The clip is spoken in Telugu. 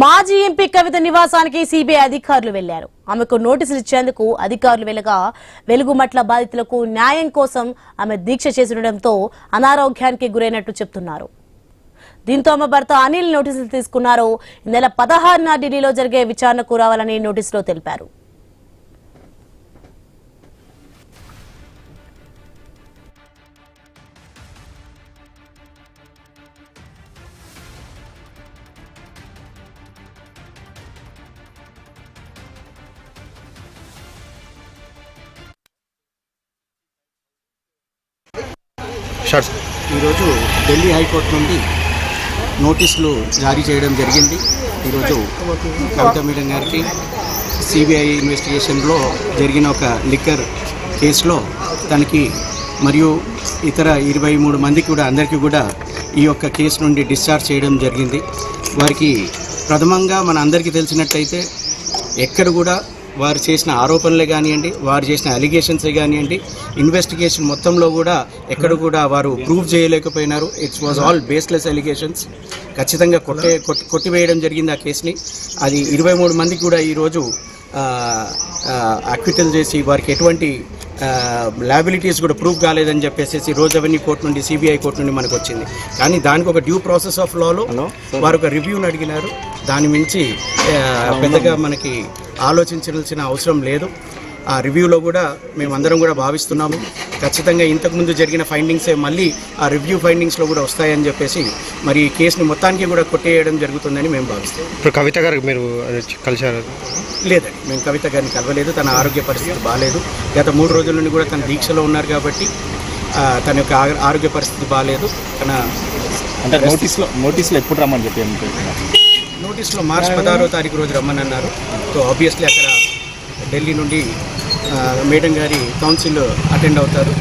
మాజీ ఎంపీ కవిత నివాసానికి సిబిఐ అధికారులు వెళ్లారు. ఆమెకు నోటీసులు ఇచ్చేందుకు అధికారులు వెళ్లగా వెలుగుమట్ల బాధితులకు న్యాయం కోసం ఆమె దీక్ష చేస్తుండటంతో అనారోగ్యానికి గురైనట్టు చెప్తున్నారు. దీంతో ఆమె భర్త అనిల్ నోటీసులు తీసుకున్నారు. ఈ నెల 16న ఢిల్లీలో జరిగే విచారణకు రావాలని నోటీసులో తెలిపారు. ఈరోజు ఢిల్లీ హైకోర్టు నుండి నోటీసులు జారీ చేయడం జరిగింది. ఈరోజు కవిత మేడం గారికి సిబిఐ ఇన్వెస్టిగేషన్లో జరిగిన ఒక లిక్కర్ కేసులో తనకి మరియు ఇతర 23 మందికి కూడా అందరికీ కూడా ఈ యొక్క కేసు నుండి డిశ్చార్జ్ చేయడం జరిగింది. వారికి ప్రథమంగా మన అందరికీ తెలిసినట్లయితే ఎక్కడ కూడా వారు చేసిన ఆరోపణలే కానివ్వండి, వారు చేసిన అలిగేషన్సే కానివ్వండి, ఇన్వెస్టిగేషన్ మొత్తంలో కూడా ఎక్కడ కూడా వారు ప్రూవ్ చేయలేకపోయినారు. It's was all baseless allegations. ఖచ్చితంగా కొట్టివేయడం జరిగింది ఆ కేసుని. అది 23 మందికి కూడా ఈరోజు అక్విటల్ చేసి వారికి ఎటువంటి లయబిలిటీస్ కూడా ప్రూవ్ కాలేదని చెప్పేసి రోజ్ అవెన్యూ కోర్టు నుండి సిబిఐ కోర్టు నుండి మనకు వచ్చింది. కానీ దానికి ఒక డ్యూ ప్రాసెస్ ఆఫ్ లాలో వారు ఒక రివ్యూని అడిగినారు. దాని మించి పెద్దగా మనకి ఆలోచించాల్సిన అవసరం లేదు. ఆ రివ్యూలో కూడా మేమందరం కూడా భావిస్తున్నాము ఖచ్చితంగా ఇంతకుముందు జరిగిన ఫైండింగ్సే మళ్ళీ ఆ రివ్యూ ఫైండింగ్స్లో కూడా వస్తాయని చెప్పేసి మరి ఈ కేసుని మొత్తానికి కూడా కొట్టేయడం జరుగుతుందని మేము భావిస్తాం. ఇప్పుడు కవిత గారికి మీరు కలిశారు? లేదండి, మేము కవిత గారిని కలవలేదు. తన ఆరోగ్య పరిస్థితి బాగాలేదు. గత 3 రోజుల నుండి కూడా తన దీక్షలో ఉన్నారు కాబట్టి తన యొక్క ఆరోగ్య పరిస్థితి బాగాలేదు. తన అంటే నోటీసులో ఎప్పుడు రమ్మని చెప్పి నోటీసులో మార్చి 16వ తారీఖు రోజు రమ్మని అన్నారు. సో ఆబ్వియస్లీ అక్కడ ఢిల్లీ నుండి మేడం గారి కౌన్సిల్ అటెండ్ అవుతారు.